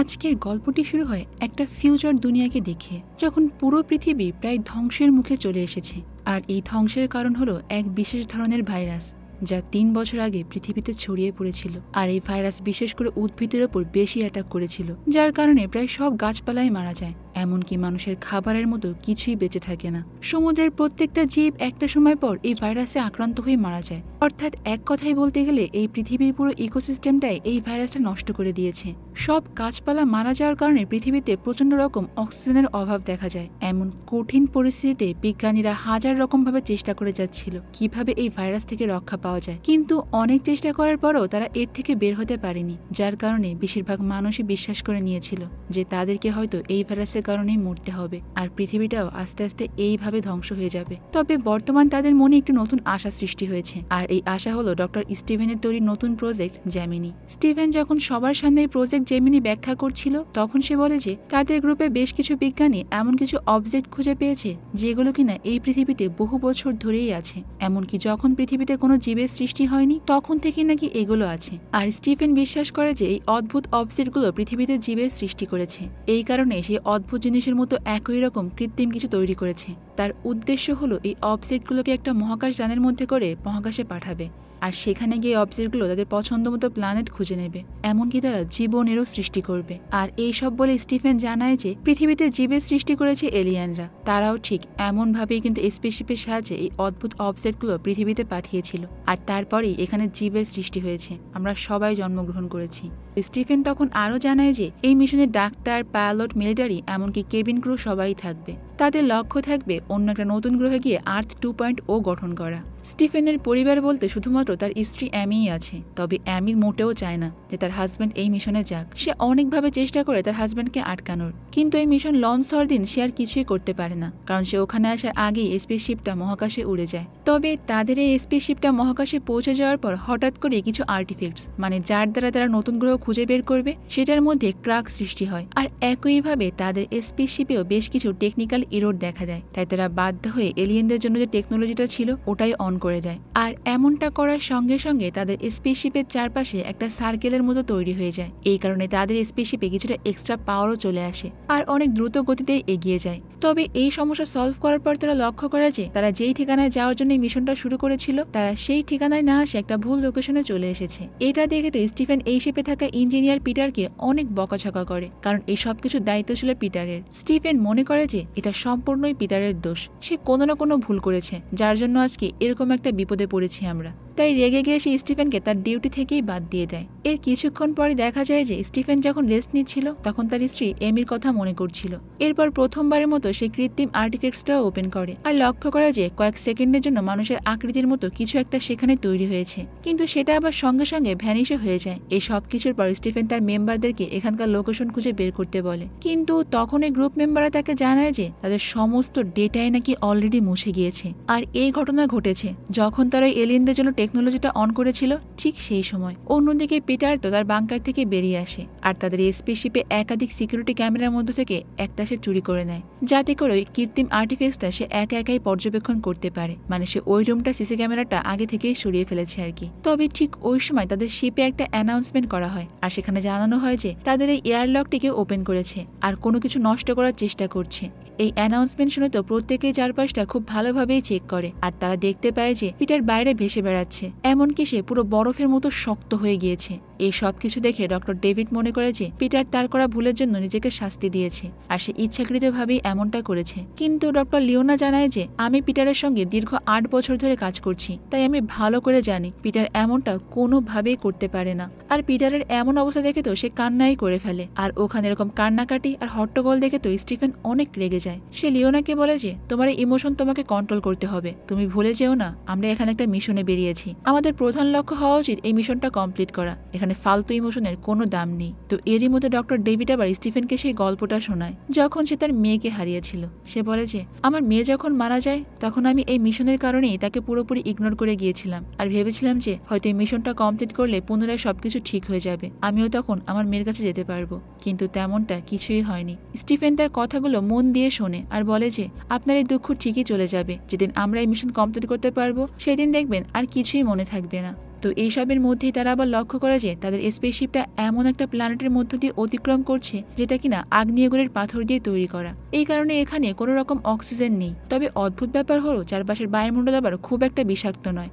আজকের গল্পটি শুরু হয় একটা ফিউচার দুনিয়াকে দেখে, যখন পুরো পৃথিবী প্রায় ধ্বংসের মুখে চলে এসেছে। আর এই ধ্বংসের কারণ হলো এক বিশেষ ধরনের ভাইরাস, যা ৩ বছর আগে পৃথিবীতে ছড়িয়ে পড়েছিল। আর এই ভাইরাস বিশেষ করে উদ্ভিদের ওপর বেশি অ্যাটাক করেছিল, যার কারণে প্রায় সব গাছপালাই মারা যায়, এমনকি মানুষের খাবারের মতো কিছুই বেঁচে থাকে না। সমুদ্রের প্রত্যেকটা জীব একটা সময় পর এই ভাইরাসে আক্রান্ত হয়ে মারা যায়। অর্থাৎ এক কথায় বলতে গেলে এই পৃথিবীর পুরো ইকোসিস্টেমটাই এই ভাইরাসটা নষ্ট করে দিয়েছে। সব গাছপালা মারা যাওয়ার কারণে পৃথিবীতে প্রচন্ড রকম অক্সিজেনের অভাব দেখা যায়। এমন কঠিন পরিস্থিতিতে বিজ্ঞানীরা হাজার রকম ভাবে চেষ্টা করে যাচ্ছিল কিভাবে এই ভাইরাস থেকে রক্ষা পাওয়া যায়, কিন্তু অনেক চেষ্টা করার পরও তারা এর থেকে বের হতে পারেনি, যার কারণে বেশিরভাগ মানুষই বিশ্বাস করে নিয়েছিল যে তাদেরকে হয়তো এই ভাইরাসের কারণেই মরতে হবে, আর পৃথিবীটাও আস্তে আস্তে এইভাবে ধ্বংস হয়ে যাবে। তবে বর্তমান তাদের মনে একটু নতুন আশা সৃষ্টি হয়েছে, আর এই আশা হলো ডক্টর স্টিভেনের তৈরি নতুন প্রজেক্ট জেমিনি। স্টিভেন যখন সবার সামনে এই প্রজেক্ট জেমিনি ব্যাখ্যা করছিল, তখন সে বলে যে তাদের গ্রুপে বেশ কিছু বিজ্ঞানী এমন কিছু অবজেক্ট খুঁজে পেয়েছে যেগুলো কিনা এই পৃথিবীতে বহু বছর ধরেই আছে, এমনকি যখন পৃথিবীতে কোনো জীবের সৃষ্টি হয়নি তখন থেকে নাকি এগুলো আছে। আর স্টিফেন বিশ্বাস করে যে এই অদ্ভুত অবজেক্টগুলো পৃথিবীতে জীবের সৃষ্টি করেছে। এই কারণে সেই অদ্ভুত জিনিসের মতো একই রকম কৃত্রিম কিছু তৈরি করেছে। তার উদ্দেশ্য হলো এই অবজেক্টগুলোকে একটা মহাকাশ যানের মধ্যে করে মহাকাশে পাঠাবে, আর সেখানে গিয়ে অবজেক্টগুলো তাদের পছন্দ মতো প্ল্যানেট খুঁজে নেবে, এমনকি তারা জীবনেরও সৃষ্টি করবে। আর এই সব বলে স্টিফেন জানায় যে পৃথিবীতে জীবের সৃষ্টি করেছে এলিয়ানরা, তারাও ঠিক এমনভাবেই কিন্তু স্পেসশিপের সাহায্যে এই অদ্ভুত অবজেক্টগুলো পৃথিবীতে পাঠিয়েছিল, আর তারপরেই এখানে জীবের সৃষ্টি হয়েছে, আমরা সবাই জন্মগ্রহণ করেছি। স্টিফেন তখন আরও জানায় যে এই মিশনে ডাক্তার, পাইলট, মিলিটারি, এমনকি কেবিন ক্রু সবাই থাকবে। তাদের লক্ষ্য থাকবে অন্য একটা নতুন গ্রহে গিয়ে আর্থ 2.0 গঠন করা। স্টিফেনের পরিবার বলতে শুধুমাত্র তার স্ত্রী অ্যামিই আছে, তবে অ্যামি মোটেও চায় না যে তার হাজব্যান্ড এই মিশনে যাক। সে অনেকভাবে চেষ্টা করে তার হাজব্যান্ডকে আটকানোর, কিন্তু এই মিশন লঞ্চ হওয়ার দিন সে আর কিছুই করতে পারে না, কারণ সে ওখানে আসার আগেই স্পেসশিপটা মহাকাশে উড়ে যায়। তবে তাদের এই স্পেসশিপটা মহাকাশে পৌঁছে যাওয়ার পর হঠাৎ করে কিছু আর্টিফ্যাক্টস, মানে যার দ্বারা তারা নতুন গ্রহ খুঁজে বের করবে, সেটার মধ্যে ক্র্যাক সৃষ্টি হয়। আর একইভাবে তাদের স্পেসশিপেও বেশ কিছু টেকনিক্যাল এরর দেখা দেয়, তাই তারা বাধ্য হয়ে এলিয়েনদের জন্য যে টেকনোলজিটা ছিল ওটাই অন করে দেয়। আর এমনটা করার সঙ্গে সঙ্গে তাদের স্পেসশিপের চারপাশে একটা সার্কেলের মতো তৈরি হয়ে যায়। এই কারণে তাদের স্পেসশিপে কিছুটা এক্সট্রা পাওয়ারও চলে আসে, আর অনেক দ্রুত গতিতে এগিয়ে যায়। তবে এই সমস্যা সলভ করার পর তারা লক্ষ্য করে যে তারা যেই ঠিকানায় যাওয়ার জন্য এই মিশনটা শুরু করেছিল, তারা সেই ঠিকানায় না আসে একটা ভুল লোকেশনে চলে এসেছে। এটা দেখে তো স্টিফেন এই শিপে থাকা ইঞ্জিনিয়ার পিটারকে অনেক বকাঝকা করে, কারণ এই সবকিছুর দায়িত্ব ছিল পিটারের। স্টিফেন মনে করে যে এটা সম্পূর্ণই পিটারের দোষ, সে কোনো না কোনো ভুল করেছে, যার জন্য আজকে এরকম একটা বিপদে পড়েছি আমরা। তাই রেগে গিয়ে সে স্টিফেনকে তার ডিউটি থেকেই বাদ দিয়ে দেয়। এর কিছুক্ষণ পরে দেখা যায় যে স্টিফেন যখন রেস্ট নিচ্ছিল তখন তার স্ত্রী এমির কথা মনে করছিল। এরপর প্রথমবারের মতো সে কৃত্রিম আর্টিফ্যাক্টসটাও ওপেন করে, আর লক্ষ্য করে যে কয়েক সেকেন্ডের জন্য মানুষের আকৃতির মতো কিছু একটা সেখানে তৈরি হয়েছে, কিন্তু সেটা আবার সঙ্গে সঙ্গে ভ্যানিশও হয়ে যায়। এই সব কিছুর পর স্টিফেন তার মেম্বারদেরকে এখানকার লোকেশন খুঁজে বের করতে বলে, কিন্তু তখন এই গ্রুপ মেম্বাররা তাকে জানায় যে তাদের সমস্ত ডেটাই নাকি অলরেডি মুছে গিয়েছে। আর এই ঘটনা ঘটেছে যখন তারা এলিয়েনদের জন্য টেকনোলজিটা অন করেছিল, ঠিক সেই সময়। অন্যদিকে পিটার তো তার বাংকার থেকে বেরিয়ে আসে, আর তাদের স্পেসশিপে একাধিক সিকিউরিটি ক্যামেরার মধ্যে থেকে একটা সে চুরি করে নেয়, যাতে করে ওই কৃত্রিম আর্টিফ্যাক্টসটা সে একা একাই পর্যবেক্ষণ করতে পারে। মানে সে ওই রুমটা সিসি ক্যামেরাটা আগে থেকেই সরিয়ে ফেলেছে আর কি। তবে ঠিক ওই সময় তাদের শিপে একটা অ্যানাউন্সমেন্ট করা হয়, আর সেখানে জানানো হয় যে তাদের এই এয়ারলকটিকে ওপেন করেছে আর কোনো কিছু নষ্ট করার চেষ্টা করছে। এই অ্যানাউন্সমেন্ট শুনে তো প্রত্যেকেই চারপাশটা খুব ভালোভাবেই চেক করে, আর তারা দেখতে পায় যে পিটার বাইরে ভেসে বেড়াচ্ছে, এমনকি সে পুরো বরফের মতো শক্ত হয়ে গিয়েছে। এই সব কিছু দেখে ডক্টর ডেভিড মনে করে যে পিটার তার করা ভুলের জন্য নিজেকে শাস্তি দিয়েছে, আর সে ইচ্ছাকৃতভাবেই এমনটা করেছে। কিন্তু ডক্টর লিওনা জানায় যে আমি পিটারের সঙ্গে দীর্ঘ 8 বছর ধরে কাজ করছি, তাই আমি ভালো করে জানি পিটার এমনটা কোনোভাবেই করতে পারে না। আর পিটারের এমন অবস্থা দেখে তো সে কান্নাই করে ফেলে, আর ওখানে এরকম কান্নাকাটি আর হট্টগোল দেখে তো স্টিফেন অনেক রেগে যায়। সে লিওনাকে বলে যে তোমার এই ইমোশন তোমাকে কন্ট্রোল করতে হবে, তুমি ভুলে যেও না আমরা এখানে একটা মিশনে বেরিয়েছি, আমাদের প্রধান লক্ষ্য হওয়া উচিত এই মিশনটা কমপ্লিট করা, এখানে ফালতু ইমোশনের কোনো দাম নেই। তো এরই মধ্যে ডক্টর ডেভিড আবার স্টিফেনকে সেই গল্পটা শোনায় যখন সে তার মেয়েকে হারিয়েছিল। সে বলে যে আমার মেয়ে যখন মারা যায় তখন আমি এই মিশনের কারণেই তাকে পুরোপুরি ইগনোর করে গিয়েছিলাম, আর ভেবেছিলাম যে হয়তো এই মিশনটা কমপ্লিট করলে পুনরায় সবকিছু ঠিক হয়ে যাবে, আমিও তখন আমার মেয়ের কাছে যেতে পারবো, কিন্তু তেমনটা কিছুই হয়নি। স্টিফেন তার কথাগুলো মন দিয়ে শোনে আর বলে যে আপনার এই দুঃখ ঠিকই চলে যাবে, যেদিন আমরা এই মিশন কমপ্লিট করতে পারবো সেদিন দেখবেন আর কিছুই মনে থাকবে না। তো এইসবের মধ্যেই তারা আবার লক্ষ্য করে যে তাদের স্পেসশিপটা এমন একটা প্ল্যানেটের মধ্য দিয়ে অতিক্রম করছে যেটা কিনা আগ্নেয়গিরির পাথর দিয়ে তৈরি করা। এই কারণে এখানে কোনো রকম অক্সিজেন নেই। তবে অদ্ভুত ব্যাপার হলো চারপাশের বায়ুমণ্ডল আবার খুব একটা বিষাক্ত নয়,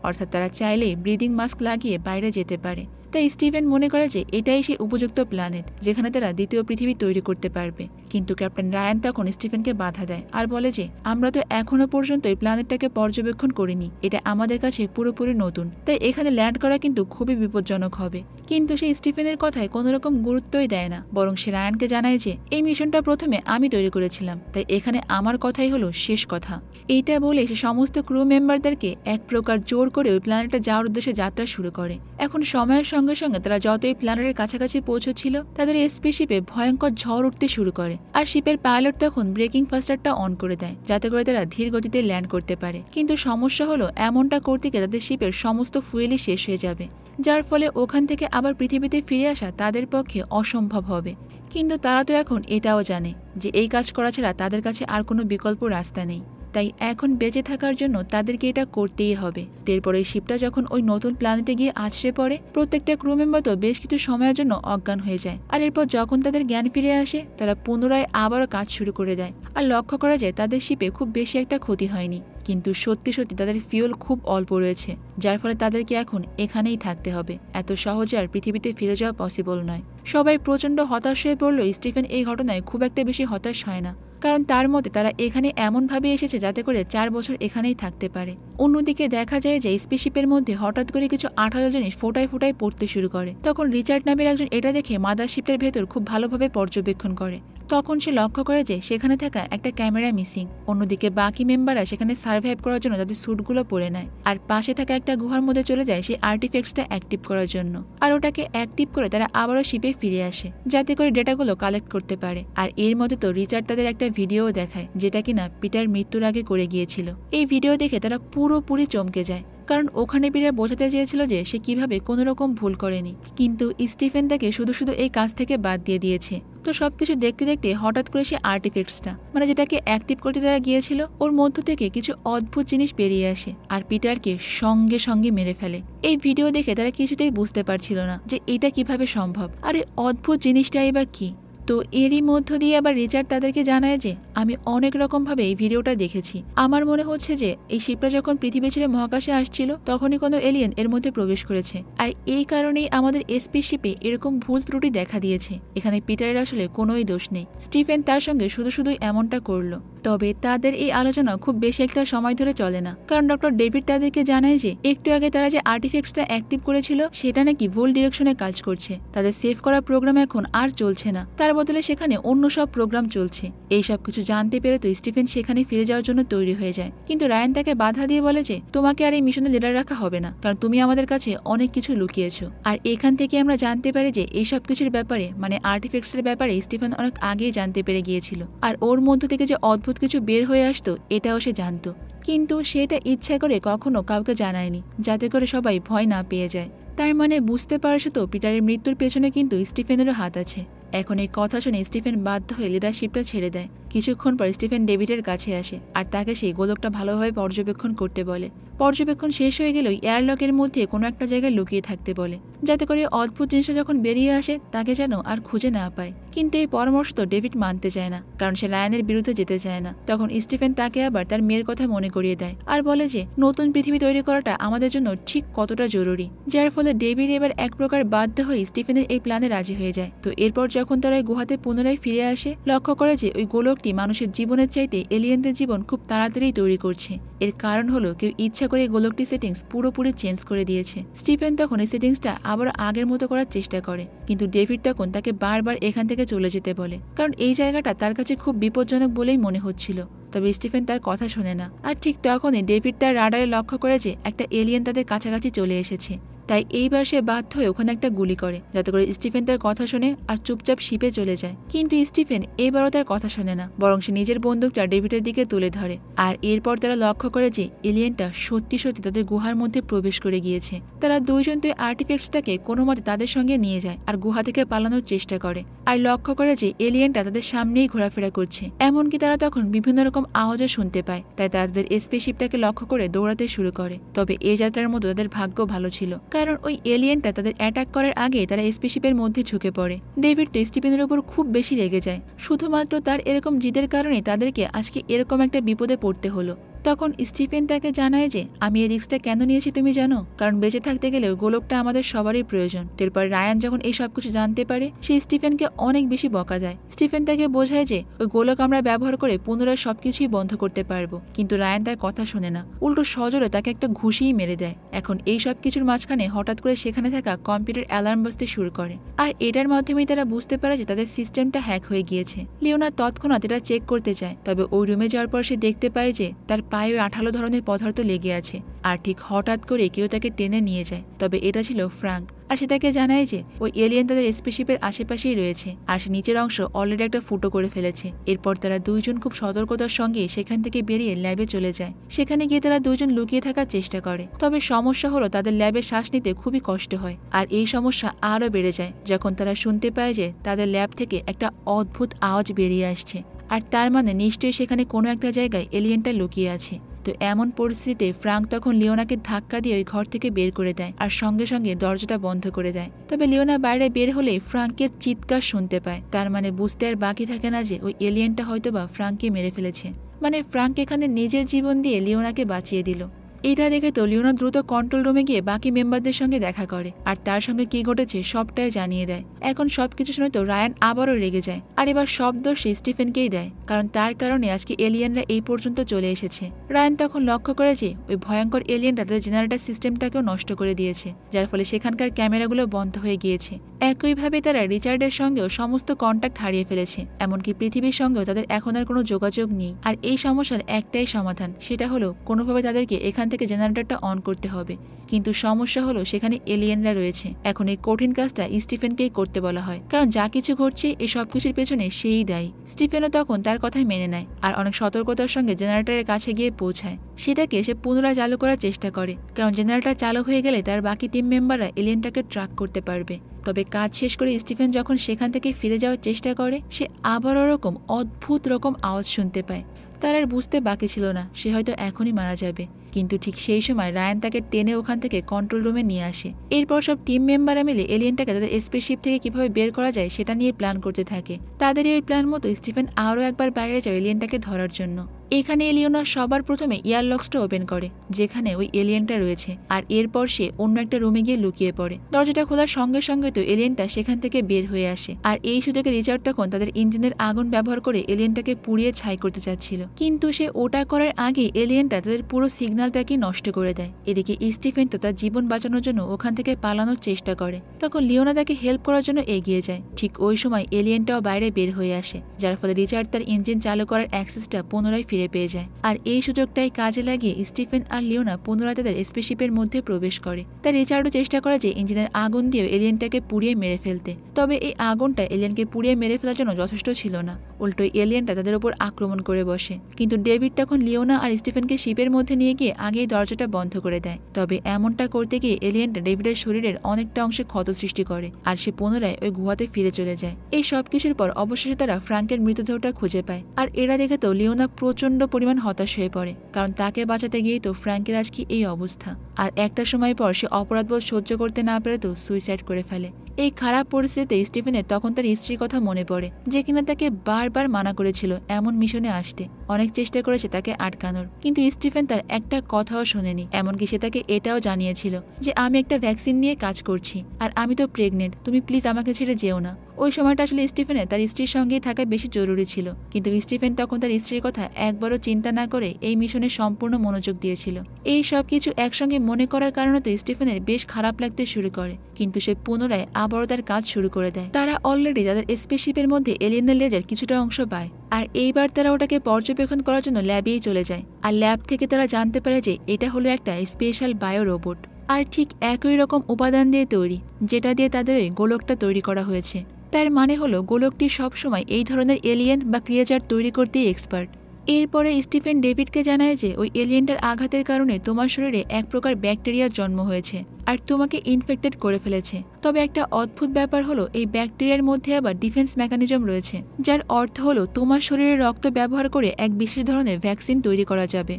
অর্থাৎ তারা চাইলেই ব্রিদিং মাস্ক লাগিয়ে বাইরে যেতে পারে। তাই স্টিভেন মনে করে যে এটাই সেই উপযুক্ত প্ল্যানেট যেখানে তারা দ্বিতীয় পৃথিবী তৈরি করতে পারবে। কিন্তু ক্যাপ্টেন রায়ান তখন স্টিফেনকে বাধা দেয় আর বলে যে আমরা তো এখনো পর্যন্ত এই প্ল্যানেটটাকে পর্যবেক্ষণ করিনি, এটা আমাদের কাছে পুরোপুরি নতুন, তাই এখানে ল্যান্ড করা কিন্তু খুবই বিপজ্জনক হবে। কিন্তু সে স্টিফেনের কথায় কোনো রকম গুরুত্বই দেয় না, বরং সে রায়ানকে জানায় যে এই মিশনটা প্রথমে আমি তৈরি করেছিলাম, তাই এখানে আমার কথাই হলো শেষ কথা। এইটা বলে সে সমস্ত ক্রু মেম্বারদেরকে এক প্রকার জোর করে ওই প্ল্যানেটে যাওয়ার উদ্দেশ্যে যাত্রা শুরু করে। এখন সময়ের সঙ্গে সঙ্গে তারা যতই প্ল্যানেটের কাছাকাছি পৌঁছচ্ছিল তাদের স্পেসশিপে ভয়ঙ্কর ঝড় উঠতে শুরু করে, আর শিপের পাইলট তখন ব্রেকিং ফাস্টারটা অন করে দেয় যাতে করে তারা ধীর গতিতে ল্যান্ড করতে পারে। কিন্তু সমস্যা হলো এমনটা করতে গিয়ে তাদের শিপের সমস্ত ফুয়েলই শেষ হয়ে যাবে, যার ফলে ওখান থেকে আবার পৃথিবীতে ফিরে আসা তাদের পক্ষে অসম্ভব হবে। কিন্তু তারা তো এখন এটাও জানে যে এই কাজ করা ছাড়া তাদের কাছে আর কোনো বিকল্প রাস্তা নেই, তাই এখন বেঁচে থাকার জন্য তাদেরকে এটা করতেই হবে। এরপর এই শিপটা যখন ওই নতুন প্ল্যানেটে গিয়ে আছড়ে পড়ে, প্রত্যেকটা ক্রু মেম্বার তো বেশ কিছু সময়ের জন্য অজ্ঞান হয়ে যায়। আর এরপর যখন তাদের জ্ঞান ফিরে আসে তারা পুনরায় আবারও কাজ শুরু করে দেয়, আর লক্ষ্য করা যায় তাদের শিপে খুব বেশি একটা ক্ষতি হয়নি। কিন্তু সত্যি সত্যি তাদের ফিউল খুব অল্প রয়েছে, যার ফলে তাদেরকে এখন এখানেই থাকতে হবে। এত সহজে আর পৃথিবীতে ফিরে যাওয়া পসিবল নয়। সবাই প্রচণ্ড হতাশ হয়ে পড়লেও স্টিফেন এই ঘটনায় খুব একটা বেশি হতাশ হয় না, কারণ তার মতে তারা এখানে এমনভাবে এসেছে যাতে করে 4 বছর এখানেই থাকতে পারে। অন্যদিকে দেখা যায় যে স্পেসশিপের মধ্যে হঠাৎ করে কিছু আঠালো জিনিস ফোটায় ফোটায় পড়তে শুরু করে। তখন রিচার্ড নামের একজন এটা দেখে মাদারশিপটার ভেতর খুব ভালোভাবে পর্যবেক্ষণ করে। তখন সে লক্ষ্য করে যে সেখানে থাকা একটা ক্যামেরা মিসিং। অন্যদিকে বাকি মেম্বাররা সেখানে সার্ভাইভ করার জন্য তাদের স্যুটগুলো পরে নেয়, আর পাশে থাকা একটা গুহার মধ্যে চলে যায় সেই আর্টিফ্যাক্টসটা অ্যাক্টিভ করার জন্য। আর ওটাকে অ্যাক্টিভ করে তারা আবারও শিপে ফিরে আসে যাতে করে ডেটাগুলো কালেক্ট করতে পারে। আর এর মধ্যে তো রিচার্ড তাদের একটা ভিডিও দেখায় যেটা কিনা পিটার মৃত্যুর আগে করে গিয়েছিল। এই ভিডিও দেখে তারা পুরোপুরি চমকে যায়, কারণ ওখানে পিটার বোঝাতে চেয়েছিল যে সে কিভাবে কোনো রকম ভুল করেনি, কিন্তু স্টিফেন তাকে শুধু শুধু এই কাজ থেকে বাদ দিয়ে দিয়েছে। তো সবকিছু দেখতে দেখতে হঠাৎ করে সে আর্টিফ্যাক্টসটা মানে যেটাকে অ্যাক্টিভ করতে তারা গিয়েছিল ওর মধ্য থেকে কিছু অদ্ভুত জিনিস বেরিয়ে আসে আর পিটারকে সঙ্গে সঙ্গে মেরে ফেলে। এই ভিডিও দেখে তারা কিছুতেই বুঝতে পারছিল না যে এটা কিভাবে সম্ভব, আর এই অদ্ভুত জিনিসটাই বা কি। তো এরই মধ্য দিয়ে আবার রিচার্ড তাদেরকে জানায় যে আমি অনেক রকমভাবে এই ভিডিওটা দেখেছি। আমার মনে হচ্ছে যে এই শিপটা যখন পৃথিবী ছেড়ে মহাকাশে আসছিল তখনই কোনো এলিয়েন এর মধ্যে প্রবেশ করেছে, আর এই কারণেই আমাদের স্পেসশিপে এরকম ভুল ত্রুটি দেখা দিয়েছে। এখানে পিটারের আসলে কোনোই দোষ নেই। স্টিফেন তার সঙ্গে শুধু শুধুই এমনটা করলো। তবে তাদের এই আলোচনা খুব বেশি একটা সময় ধরে চলে না, কারণ ডক্টর ডেভিড তাদেরকে জানায় যে একটু আগে তারা যে আর্টিফ্যাক্টসটা অ্যাক্টিভ করেছিল সেটা নাকি ভুল ডিরেকশনে কাজ করছে। তাদের সেভ করা প্রোগ্রাম এখন আর চলছে না, তার বদলে সেখানে অন্য সব প্রোগ্রাম চলছে। এই সব কিছু জানতে পেরে তো স্টিফেন সেখানে ফিরে যাওয়ার জন্য তৈরি হয়ে যায়, কিন্তু রায়ান তাকে বাধা দিয়ে বলে যে তোমাকে আর এই মিশনে লিডার রাখা হবে না, কারণ তুমি আমাদের কাছে অনেক কিছু লুকিয়েছো। আর এখান থেকে আমরা জানতে পারি যে এই সব কিছুর ব্যাপারে মানে আর্টিফ্যাক্টসের ব্যাপারে স্টিফেন অনেক আগেই জানতে পেরে গিয়েছিল, আর ওর মধ্য থেকে যে অদ্ভুত কিছু বের হয়ে আসতো এটাও সে জানতো, কিন্তু সেটা ইচ্ছা করে কখনো কাউকে জানায়নি যাতে করে সবাই ভয় না পেয়ে যায়। তার মানে বুঝতে পারছো তো পিটারের মৃত্যুর পেছনে কিন্তু স্টিফেনেরও হাত আছে। এখন এই কথা শুনে স্টিফেন বাধ্য হয়ে লিডারশিপটা ছেড়ে দেয়। কিছুক্ষণ পর স্টিফেন ডেভিডের কাছে আসে আর তাকে সেই গোলকটা ভালোভাবে পর্যবেক্ষণ করতে বলে। পর্যবেক্ষণ শেষ হয়ে গেলেই এয়ারলকের মধ্যে কোনো একটা জায়গায় লুকিয়ে থাকতে বলে যাতে করে অদ্ভুত জিনিসটা যখন বেরিয়ে আসে তাকে যেন আর খুঁজে না পায়। কিন্তু এই পরামর্শ তো ডেভিড মানতে চায় না, কারণ সে রায়ানের বিরুদ্ধে যেতে চায় না। তখন স্টিফেন তাকে আবার তার মেয়ের কথা মনে করিয়ে দেয় আর বলে যে নতুন পৃথিবী তৈরি করাটা আমাদের জন্য ঠিক কতটা জরুরি, যার ফলে ডেভিড এবার এক প্রকার বাধ্য হয়ে স্টিফেনের এই প্ল্যানে রাজি হয়ে যায়। তো এরপর যখন তারা ওই গুহাতে পুনরায় ফিরে আসে লক্ষ্য করে যে ওই গোলকটি মানুষের জীবনের চাইতে এলিয়েনদের জীবন খুব তাড়াতাড়ি তৈরি করছে। এর কারণ হলো কেউ ইচ্ছা করে গোলকটি সেটিংস পুরোপুরি চেঞ্জ করে দিয়েছে। স্টিফেন তখন এই সেটিংসটা আবার আগের মতো করার চেষ্টা করে, কিন্তু ডেভিড তখন তাকে বারবার এখান থেকে চলে যেতে বলে, কারণ এই জায়গাটা তার কাছে খুব বিপজ্জনক বলেই মনে হচ্ছিল। তবে স্টিফেন তার কথা শোনে না। আর ঠিক তখনই ডেভিড তার রাডারে লক্ষ্য করে যে একটা এলিয়েন তাদের কাছাকাছি চলে এসেছে। তাই এইবার সে বাধ্য হয়ে ওখানে একটা গুলি করে, যাতে করে স্টিফেন তার কথা শোনে আর চুপচাপ শিপে চলে যায়। কিন্তু স্টিফেন এবারও তার কথা শোনে না, বরং সে নিজের বন্দুকটা ডেভিডের দিকে তুলে ধরে। আর এরপর তারা লক্ষ্য করে যে এলিয়েনটা সত্যি সত্যি তাদের গুহার মধ্যে প্রবেশ করে গিয়েছে। তারা দুইজন তো আর্টিফ্যাক্টসটাকে কোনো মতে তাদের সঙ্গে নিয়ে যায় আর গুহা থেকে পালানোর চেষ্টা করে। আর লক্ষ্য করে যে এলিয়েনটা তাদের সামনেই ঘোরাফেরা করছে। এমনকি তারা তখন বিভিন্ন রকম আওয়াজও শুনতে পায়, তাই তারা তাদের স্পেসশিপটাকে লক্ষ্য করে দৌড়াতে শুরু করে। তবে এই যাত্রার মতো তাদের ভাগ্য ভালো ছিল, কারণ ওই এলিয়েনটা তাদের অ্যাটাক করার আগে তারা স্পেসশিপের মধ্যে ঢুকে পড়ে। ডেভিড তো স্টিফেনের উপর খুব বেশি রেগে যায়, শুধুমাত্র তার এরকম জিদের কারণে তাদেরকে আজকে এরকম একটা বিপদে পড়তে হলো। তখন স্টিফেন তাকে জানায় যে আমি এই রিস্কটা কেন নিয়েছি তুমি জানো, কারণ বেঁচে থাকতে গেলে গোলকটা আমাদের সবারই প্রয়োজন। এরপর রায়ান যখন এই সবকিছু জানতে পারে, সে স্টিফেনকে অনেক বেশি বকা দেয়। স্টিফেন তাকে বোঝায় যে ওই গোলক আমরা ব্যবহার করে পুনরায় সবকিছুই বন্ধ করতে পারবো, কিন্তু রায়ান তার কথা শোনে না, উল্টো সজোরে তাকে একটা ঘুষিই মেরে দেয়। এখন এই সব কিছুর মাঝখানে হঠাৎ করে সেখানে থাকা কম্পিউটার অ্যালার্ম বাজতে শুরু করে, আর এটার মাধ্যমেই তারা বুঝতে পারে যে তাদের সিস্টেমটা হ্যাক হয়ে গিয়েছে। লিওনা তৎক্ষণাৎ এটা চেক করতে চায়, তবে ওই রুমে যাওয়ার পর সে দেখতে পায় যে তার পায়ে আঠালো ধরনের পদার্থ লেগে আছে, আর ঠিক হঠাৎ করে কেউ তাকে টেনে নিয়ে যায়। তবে এটা ছিল ফ্রাঙ্ক, আর সে তাকে জানায় যে ওই এলিয়েন তাদের স্পেসশিপের আশেপাশেই রয়েছে, আর সে নিচের অংশ অলরেডি একটা ফুটো করে ফেলেছে। এরপর তারা দুইজন খুব সতর্কতার সঙ্গে সেখান থেকে বেরিয়ে ল্যাবে চলে যায়। সেখানে গিয়ে তারা দুজন লুকিয়ে থাকার চেষ্টা করে, তবে সমস্যা হলো তাদের ল্যাবে শ্বাস নিতে খুবই কষ্ট হয়। আর এই সমস্যা আরও বেড়ে যায় যখন তারা শুনতে পায় যে তাদের ল্যাব থেকে একটা অদ্ভুত আওয়াজ বেরিয়ে আসছে, আর তার মানে নিশ্চয়ই সেখানে কোনো একটা জায়গায় এলিয়েনটা লুকিয়ে আছে। তো এমন পরিস্থিতিতে ফ্রাঙ্ক তখন লিওনাকে ধাক্কা দিয়ে ওই ঘর থেকে বের করে দেয়, আর সঙ্গে সঙ্গে দরজাটা বন্ধ করে দেয়। তবে লিওনা বাইরে বের হলেই ফ্রাঙ্কের চিৎকার শুনতে পায়, তার মানে বুঝতে আর বাকি থাকে না যে ওই এলিয়েনটা হয়তোবা ফ্রাঙ্ককে মেরে ফেলেছে। মানে ফ্রাঙ্ক এখানে নিজের জীবন দিয়ে লিওনাকে বাঁচিয়ে দিল। এটা দেখে তো লিওনা দ্রুত কন্ট্রোল রুমে গিয়ে বাকি মেম্বারদের সঙ্গে দেখা করে, আর তার সঙ্গে কি ঘটেছে সবটাই জানিয়ে দেয়। এখন সবকিছু শুনে তো রায়ান আবারও রেগে যায়, আর এবার সব দোষ স্টিফেনকেই দেয়, কারণ তার কারণে আজকে এলিয়েনরা এই পর্যন্ত চলে এসেছে। রায়ান তখন লক্ষ্য করে যে ওই ভয়ঙ্কর এলিয়েনটা তাদের জেনারেটর সিস্টেমটাকেও নষ্ট করে দিয়েছে, যার ফলে সেখানকার ক্যামেরাগুলো বন্ধ হয়ে গিয়েছে। একইভাবে তারা রিচার্ডের সঙ্গেও সমস্ত কন্ট্যাক্ট হারিয়ে ফেলেছে, এমনকি পৃথিবীর সঙ্গেও তাদের এখন আর কোনো যোগাযোগ নেই। আর এই সমস্যার একটাই সমাধান, সেটা হলো কোনোভাবে তাদেরকে এখান থেকে জেনারেটরটা অন করতে হবে। কিন্তু সমস্যা হলো সেখানে এলিয়েনরা রয়েছে। এখন এই কঠিন কাজটা স্টিফেনকেই করতে বলা হয়, কারণ যা কিছু ঘটছে এই সবকিছুর পেছনে সেই দায়ী। স্টিফেনও তখন তার কথাই মেনে নেয়, আর অনেক সতর্কতার সঙ্গে জেনারেটরের কাছে গিয়ে পৌঁছায়। সেটাকে সে পুনরায় চালু করার চেষ্টা করে, কারণ জেনারেটর চালু হয়ে গেলে তার বাকি টিম মেম্বাররা এলিয়েনটাকে ট্র্যাক করতে পারবে। তবে কাজ শেষ করে স্টিফেন যখন সেখান থেকে ফিরে যাওয়ার চেষ্টা করে, সে আবার ওরকম অদ্ভুত রকম আওয়াজ শুনতে পায়। তার আর বুঝতে বাকি ছিল না সে হয়তো এখনই মারা যাবে, কিন্তু ঠিক সেই সময় রায়ান তাকে টেনে ওখান থেকে কন্ট্রোল রুমে নিয়ে আসে। এরপর সব টিম মেম্বাররা মিলে এলিয়েনটাকে তাদের স্পেসশিপ থেকে কিভাবে বের করা যায় সেটা নিয়ে প্ল্যান করতে থাকে। তাদের এই প্ল্যান মতো স্টিফেন আরও একবার বাইরে যায় এলিয়েনটাকে ধরার জন্য। এখানে এলিয়েনা সবার প্রথমে ইয়ারলক্সটা ওপেন করে যেখানে ওই এলিয়েনটা রয়েছে, আর এরপর সে অন্য একটা রুমে গিয়ে লুকিয়ে পড়ে। দরজাটা খোলার সঙ্গে সঙ্গে তো এলিয়েনটা সেখান থেকে বের হয়ে আসে, আর এই সুযোগে রিচার্ড তখন তাদের ইঞ্জিনের আগুন ব্যবহার করে এলিয়েনটাকে পুড়িয়ে ছাই করতে চাচ্ছিল, কিন্তু সে ওটা করার আগে এলিয়েনটা তাদের পুরো সিগন্যালটাকে নষ্ট করে দেয়। এদিকে স্টিফেন তো তার জীবন বাঁচানোর জন্য ওখান থেকে পালানোর চেষ্টা করে, তখন লিওনা তাকে হেল্প করার জন্য এগিয়ে যায়। ঠিক ওই সময় এলিয়েনটাও বাইরে বের হয়ে আসে, যার ফলে রিচার্ড তার ইঞ্জিন চালু করার অ্যাক্সেসটা পুনরায় ফিরে পেয়ে যায়। আর এই সুযোগটাই কাজে লাগিয়ে স্টিফেন আর লিওনা পুনরায় তাদের স্পেসশিপের মধ্যে প্রবেশ করে। তাই রিচার্ডও চেষ্টা করে যে ইঞ্জিনের আগুন দিয়ে এলিয়েনটাকে পুড়িয়ে মেরে ফেলতে, তবে এই আগুনটা এলিয়েনকে পুড়িয়ে মেরে ফেলার জন্য যথেষ্ট ছিল না, উল্টো এলিয়েনটা তাদের উপর আক্রমণ করে বসে। কিন্তু ডেভিড তখন লিওনা আর স্টিফেনকে শিপের মধ্যে নিয়ে গিয়ে আগেই দরজাটা বন্ধ করে দেয়। তবে এমনটা করতে গিয়ে এলিয়েনটা ডেভিডের শরীরের অনেকটা অংশে ক্ষত সৃষ্টি করে, আর সে পুনরায় ওই গুহাতে ফিরে চলে যায়। এই সবকিছুর পর অবশেষে তারা ফ্রাঙ্কের মৃতদেহটা খুঁজে পায়, আর এরা দেখে তো লিওনা প্রচন্ড পরিমাণ হতাশ হয়ে পড়ে, কারণ তাকে বাঁচাতে গিয়েই তো ফ্রাঙ্কের আজকে এই অবস্থা। আর একটা সময় পর সে অপরাধবোধ সহ্য করতে না পেরে তো সুইসাইড করে ফেলে। এই খারাপ পরিস্থিতিতে স্টিফেনের তখন তার স্ত্রীর কথা মনে পড়ে, যে কিনা তাকে বারবার মানা করেছিল এমন মিশনে আসতে, অনেক চেষ্টা করেছে তাকে আটকানোর, কিন্তু স্টিফেন তার একটা কথাও শোনেনি। এমনকি সে তাকে এটাও জানিয়েছিল যে আমি একটা ভ্যাকসিন নিয়ে কাজ করছি, আর আমি তো প্রেগনেন্ট, তুমি প্লিজ আমাকে ছেড়ে যেও না। ওই সময়টা আসলে স্টিফেনের তার স্ত্রীর সঙ্গেই থাকা বেশি জরুরি ছিল, কিন্তু স্টিফেন তখন তার স্ত্রীর কথা একবারও চিন্তা না করে এই মিশনে সম্পূর্ণ মনোযোগ দিয়েছিল। এই সব কিছু একসঙ্গে মনে করার কারণে তো স্টিফেনের বেশ খারাপ লাগতে শুরু করে, কিন্তু সে পুনরায় আবারও তার কাজ শুরু করে দেয়। তারা অলরেডি তাদের স্পেসশিপের মধ্যে এলিয়েনের লেজার কিছুটা অংশ পায়, আর এইবার তারা ওটাকে পর্যবেক্ষণ করার জন্য ল্যাবেই চলে যায়। আর ল্যাব থেকে তারা জানতে পারে যে এটা হলো একটা স্পেশাল বায়ো রোবট, আর ঠিক একই রকম উপাদান দিয়ে তৈরি, যেটা দিয়ে তাদের ওই গোলকটা তৈরি করা হয়েছে। তার মানে হলো গোলকটি সবসময় এই ধরনের এলিয়েন বা ক্রিয়েচার তৈরি করতেই এক্সপার্ট। এরপরে স্টিফেন ডেভিডকে জানায় যে ওই এলিয়েনটার আঘাতের কারণে তোমার শরীরে এক প্রকার ব্যাকটেরিয়ার জন্ম হয়েছে আর তোমাকে ইনফেক্টেড করে ফেলেছে। তবে একটা অদ্ভুত ব্যাপার হলো এই ব্যাকটেরিয়ার মধ্যে আবার ডিফেন্স মেকানিজম রয়েছে, যার অর্থ হলো তোমার শরীরের রক্ত ব্যবহার করে এক বিশেষ ধরনের ভ্যাকসিন তৈরি করা যাবে।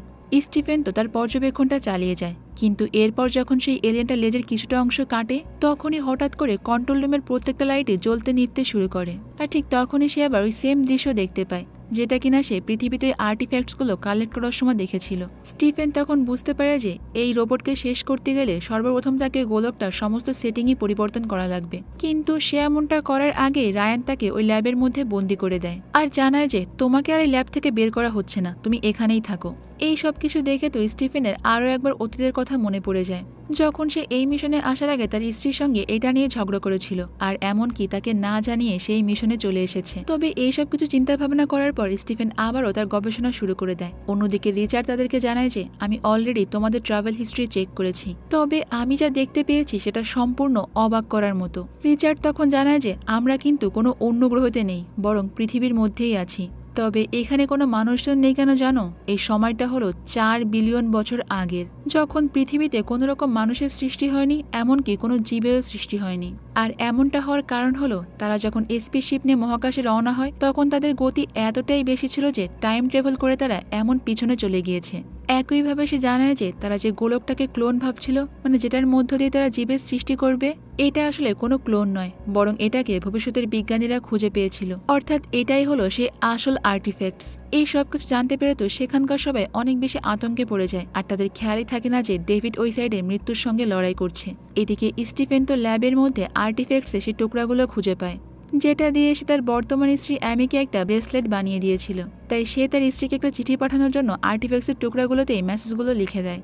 স্টিফেন তো তার পর্যবেক্ষণটা চালিয়ে যায়, কিন্তু এরপর যখন সেই এলিয়েনটা লেজের কিছুটা অংশ কাটে তখনই হঠাৎ করে কন্ট্রোল রুমের প্রত্যেকটা লাইটে জ্বলতে নিভতে শুরু করে। আর ঠিক তখনই সে আবার ওই সেম দৃশ্য দেখতে পায়, যেটা কিনা সে পৃথিবীতে আর্টিফ্যাক্টসগুলো কালেক্ট করার সময় দেখেছিল। স্টিফেন তখন বুঝতে পারে যে এই রোবটকে শেষ করতে গেলে সর্বপ্রথম তাকে গোলকটার সমস্ত সেটিংই পরিবর্তন করা লাগবে। কিন্তু সে এমনটা করার আগে রায়ান তাকে ওই ল্যাবের মধ্যে বন্দি করে দেয় আর জানায় যে তোমাকে আর এই ল্যাব থেকে বের করা হচ্ছে না, তুমি এখানেই থাকো। এই সব কিছু দেখে তো স্টিফেনের আরও একবার অতীতের কথা মনে পড়ে যায়, যখন সে এই মিশনে আসার আগে তার স্ত্রীর সঙ্গে এটা নিয়ে ঝগড়া করেছিল আর এমনকি তাকে না জানিয়ে সেই মিশনে চলে এসেছে। তবে এইসব কিছু চিন্তা ভাবনা করার পর স্টিফেন আবারও তার গবেষণা শুরু করে দেয়। অন্যদিকে রিচার্ড তাদেরকে জানায় যে আমি অলরেডি তোমাদের ট্রাভেল হিস্ট্রি চেক করেছি, তবে আমি যা দেখতে পেয়েছি সেটা সম্পূর্ণ অবাক করার মতো। রিচার্ড তখন জানায় যে আমরা কিন্তু কোনো অন্য গ্রহতে নেই, বরং পৃথিবীর মধ্যেই আছি। তবে এখানে কোনো মানুষজন নেই কেন জানো? এই সময়টা হলো 4 বিলিয়ন বছর আগের, যখন পৃথিবীতে কোনো রকম মানুষের সৃষ্টি হয়নি, এমনকি কোনো জীবেরও সৃষ্টি হয়নি। আর এমনটা হওয়ার কারণ হলো তারা যখন স্পেসশিপ নিয়ে মহাকাশে রওনা হয় তখন তাদের গতি এতটাই বেশি ছিল যে টাইম ট্রাভেল করে তারা এমন পিছনে চলে গিয়েছে। একইভাবে সে জানায় যে তারা যে গোলকটাকে ক্লোন ভাবছিল, মানে যেটার মধ্য দিয়ে তারা জীবের সৃষ্টি করবে, এটা আসলে কোনো ক্লোন নয়, বরং এটাকে ভবিষ্যতের বিজ্ঞানীরা খুঁজে পেয়েছিল। অর্থাৎ এটাই হলো সেই আসল আর্টিফ্যাক্টস। এই সব কিছু জানতে পেরে তো সেখানকার সবাই অনেক বেশি আতঙ্কে পড়ে যায় আর তাদের খেয়ালই থাকে না যে ডেভিড ওই সাইডে মৃত্যুর সঙ্গে লড়াই করছে। এদিকে স্টিফেন তো ল্যাবের মধ্যে আর্টিফ্যাক্টসে সেই টুকরাগুলো খুঁজে পায়, যেটা দিয়ে সে তার বর্তমান স্ত্রী অ্যামিকে একটা ব্রেসলেট বানিয়ে দিয়েছিল। তাই সে তার স্ত্রীকে একটা চিঠি পাঠানোর জন্য আর্টিফ্যাক্টসের টুকরাগুলোতেই মেসেজগুলো লিখে দেয়।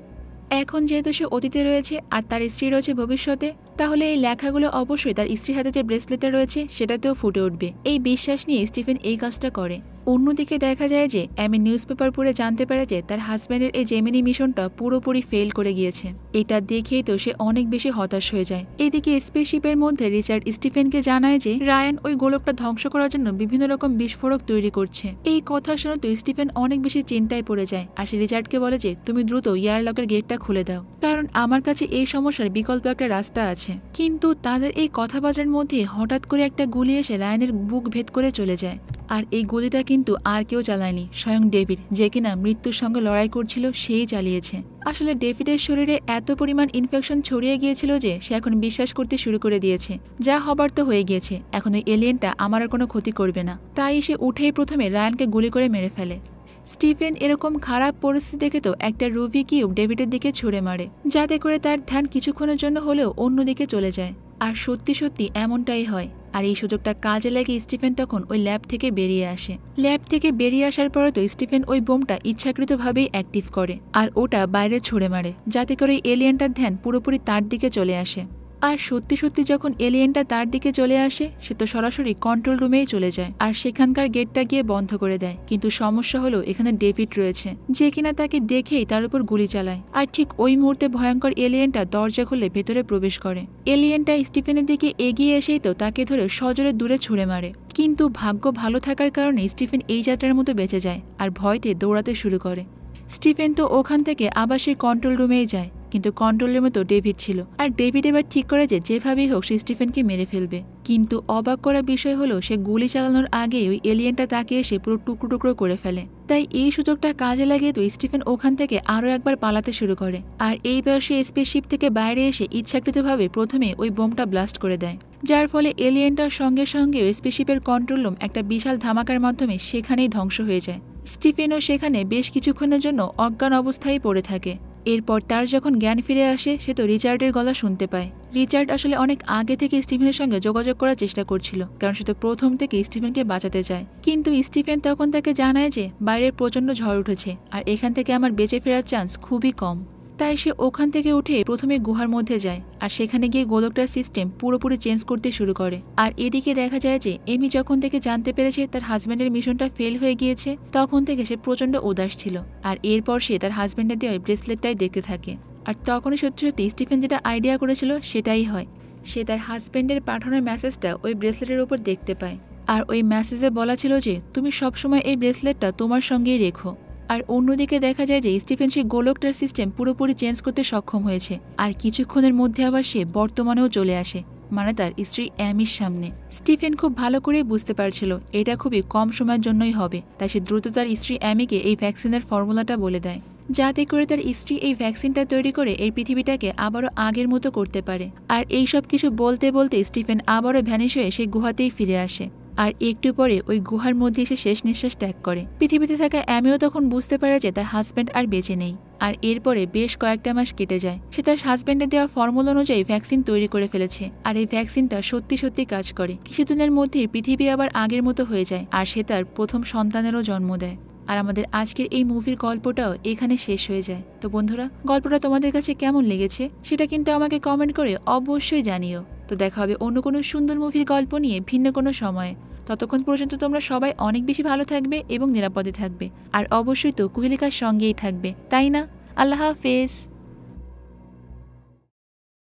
এখন যেহেতু সে অতীতে রয়েছে আর তার স্ত্রী রয়েছে ভবিষ্যতে, তাহলে এই লেখাগুলো অবশ্যই তার স্ত্রীর হাতে যে ব্রেসলেটটা রয়েছে সেটাতেও ফুটে উঠবে। এই বিশ্বাস নিয়ে স্টিফেন এই কাজটা করে। অন্যদিকে দেখা যায় যে অ্যামি নিউজ পেপার পড়ে জানতে পারে যে তার হাজব্যান্ডের এই জেমিনি মিশনটা পুরোপুরি ফেল করে গিয়েছে। এটা দেখেই তো সে অনেক বেশি হতাশ হয়ে যায়। এদিকে স্পেসশিপের মধ্যে রিচার্ড স্টিফেনকে জানায় যে রায়ান ওই গোলকটা ধ্বংস করার জন্য বিভিন্ন রকম বিস্ফোরক তৈরি করছে। এই কথা শুনে তো স্টিফেন অনেক বেশি চিন্তায় পড়ে যায় আর সে রিচার্ডকে বলে যে তুমি দ্রুত এয়ারলকের গেটটা খুলে দাও, কারণ আমার কাছে এই সমস্যার বিকল্প একটা রাস্তা আছে। কিন্তু তাদের এই কথাবার্তার মধ্যে হঠাৎ করে একটা গুলি এসে রায়ানের বুক ভেদ করে চলে যায়। আর এই গুলিটা কিন্তু আর কেউ চালায়নি, স্বয়ং ডেভিড, যে কিনা মৃত্যুর সঙ্গে লড়াই করছিল সেই চালিয়েছে। আসলে ডেভিডের শরীরে এত পরিমাণ ইনফেকশন ছড়িয়ে গিয়েছিল যে সে এখন বিশ্বাস করতে শুরু করে দিয়েছে যা হবার তো হয়ে গিয়েছে, এখন ওই এলিয়েনটা আমার আর কোনো ক্ষতি করবে না। তাই সে উঠেই প্রথমে রায়ানকে গুলি করে মেরে ফেলে। স্টিফেন এরকম খারাপ পরিস্থিতি দেখে তো একটা রুবি কিউব ডেভিডের দিকে ছুঁড়ে মারে, যাতে করে তার ধ্যান কিছুক্ষণের জন্য হলেও অন্যদিকে চলে যায়। আর সত্যি সত্যি এমনটাই হয়। আর এই সুযোগটা কাজে লাগে স্টিফেন তখন ওই ল্যাব থেকে বেরিয়ে আসে। ল্যাব থেকে বেরিয়ে আসার পরে তো স্টিফেন ওই বোমটা ইচ্ছাকৃতভাবেই অ্যাক্টিভ করে আর ওটা বাইরে ছুঁড়ে মারে, যাতে করে এলিয়েনটার ধ্যান পুরোপুরি তার দিকে চলে আসে। আর সত্যি সত্যি যখন এলিয়েনটা তার দিকে চলে আসে সে তো সরাসরি কন্ট্রোল রুমেই চলে যায় আর সেখানকার গেটটা গিয়ে বন্ধ করে দেয়। কিন্তু সমস্যা হলো এখানে ডেভিড রয়েছে, যে কিনা তাকে দেখেই তার উপর গুলি চালায়। আর ঠিক ওই মুহূর্তে ভয়ঙ্কর এলিয়েনটা দরজা খুলে ভেতরে প্রবেশ করে। এলিয়েনটা স্টিফেনের দিকে এগিয়ে এসেই তো তাকে ধরে সজোরে দূরে ছুঁড়ে মারে। কিন্তু ভাগ্য ভালো থাকার কারণে স্টিফেন এই যাত্রার মতো বেঁচে যায় আর ভয়তে দৌড়াতে শুরু করে। স্টিফেন তো ওখান থেকে আবার সেই কন্ট্রোল রুমেই যায়, কিন্তু কন্ট্রোল রুমে তো ডেভিড ছিল আর ডেভিড এবার ঠিক করে যে যেভাবেই হোক সে স্টিফেনকে মেরে ফেলবে। কিন্তু অবাক করা বিষয় হলো সে গুলি চালানোর আগে ওই এলিয়েনটা তাকে এসে পুরো টুকরো টুকরো করে ফেলে। তাই এই সুযোগটা কাজে লাগিয়ে তো স্টিফেন ওখান থেকে আরো একবার পালাতে শুরু করে। আর এইবার সে স্পেসশিপ থেকে বাইরে এসে ইচ্ছাকৃতভাবে প্রথমে ওই বোমটা ব্লাস্ট করে দেয়, যার ফলে এলিয়েনটার সঙ্গে সঙ্গে স্পেসশিপের কন্ট্রোল রুম একটা বিশাল ধামাকার মাধ্যমে সেখানেই ধ্বংস হয়ে যায়। স্টিফেনও সেখানে বেশ কিছুক্ষণের জন্য অজ্ঞান অবস্থায় পড়ে থাকে। এরপর তার যখন জ্ঞান ফিরে আসে সে তো রিচার্ডের গলা শুনতে পায়। রিচার্ড আসলে অনেক আগে থেকে স্টিফেনের সঙ্গে যোগাযোগ করার চেষ্টা করছিল, কারণ সে তো প্রথম থেকে স্টিফেনকে বাঁচাতে চায়। কিন্তু স্টিফেন তখন তাকে জানায় যে বাইরের প্রচণ্ড ঝড় উঠেছে আর এখান থেকে আমার বেঁচে ফেরার চান্স খুবই কম। তাই সে ওখান থেকে উঠে প্রথমে গুহার মধ্যে যায় আর সেখানে গিয়ে গোলকটার সিস্টেম পুরোপুরি চেঞ্জ করতে শুরু করে। আর এদিকে দেখা যায় যে এমি যখন থেকে জানতে পেরেছে তার হাজব্যান্ডের মিশনটা ফেল হয়ে গিয়েছে তখন থেকে সে প্রচণ্ড উদাস ছিল। আর এরপর সে তার হাজব্যান্ডের দেওয়া ব্রেসলেটটাই দেখতে থাকে। আর তখনই সত্যি সত্যি স্টিফেন যেটা আইডিয়া করেছিল সেটাই হয়। সে তার হাজব্যান্ডের পাঠানো মেসেজটা ওই ব্রেসলেটের উপর দেখতে পায়। আর ওই মেসেজে বলা ছিল যে তুমি সবসময় এই ব্রেসলেটটা তোমার সঙ্গেই রেখো। আর অন্যদিকে দেখা যায় যে স্টিফেন সেই গোলকটার সিস্টেম পুরোপুরি চেঞ্জ করতে সক্ষম হয়েছে। আর কিছুক্ষণের মধ্যে আবার সে বর্তমানেও চলে আসে, মানে তার স্ত্রী অ্যামির সামনে। স্টিফেন খুব ভালো করেই বুঝতে পারছিল এটা খুবই কম সময়ের জন্যই হবে, তাই সে দ্রুত তার স্ত্রী অ্যামিকে এই ভ্যাকসিনের ফর্মুলাটা বলে দেয়, যাতে করে তার স্ত্রী এই ভ্যাকসিনটা তৈরি করে এই পৃথিবীটাকে আবারও আগের মতো করতে পারে। আর এই সব কিছু বলতে বলতে স্টিফেন আবারও ভ্যানিশ হয়ে সেই গুহাতেই ফিরে আসে। আর একটু পরে ওই গুহার মধ্যে এসে শেষ নিঃশ্বাস ত্যাগ করে। পৃথিবীতে থাকা অ্যামিও তখন বুঝতে পারে যে তার হাজব্যান্ড আর বেঁচে নেই। আর এরপরে বেশ কয়েকটা মাস কেটে যায়। সে তার হাজব্যান্ডের দেওয়া ফর্মুলা অনুযায়ী ভ্যাকসিন তৈরি করে ফেলেছে। আর এই ভ্যাকসিনটা সত্যি সত্যি কাজ করে। কিছুদিনের মধ্যেই পৃথিবী আবার আগের মতো হয়ে যায়। আর সে তার প্রথম সন্তানেরও জন্ম দেয়। আর আমাদের আজকের এই মুভির গল্পটাও এখানে শেষ হয়ে যায়। তো বন্ধুরা, গল্পটা তোমাদের কাছে কেমন লেগেছে সেটা কিন্তু আমাকে কমেন্ট করে অবশ্যই জানিও। তো দেখা হবে অন্য কোনো সুন্দর মুভির গল্প নিয়ে ভিন্ন কোনো সময়ে। ততক্ষণ পর্যন্ত তোমরা সবাই অনেক বেশি ভালো থাকবে এবং নিরাপদে থাকবে। আর অবশ্যই তো কুহেলিকার সঙ্গেই থাকবে, তাই না? আল্লাহ হাফেজ।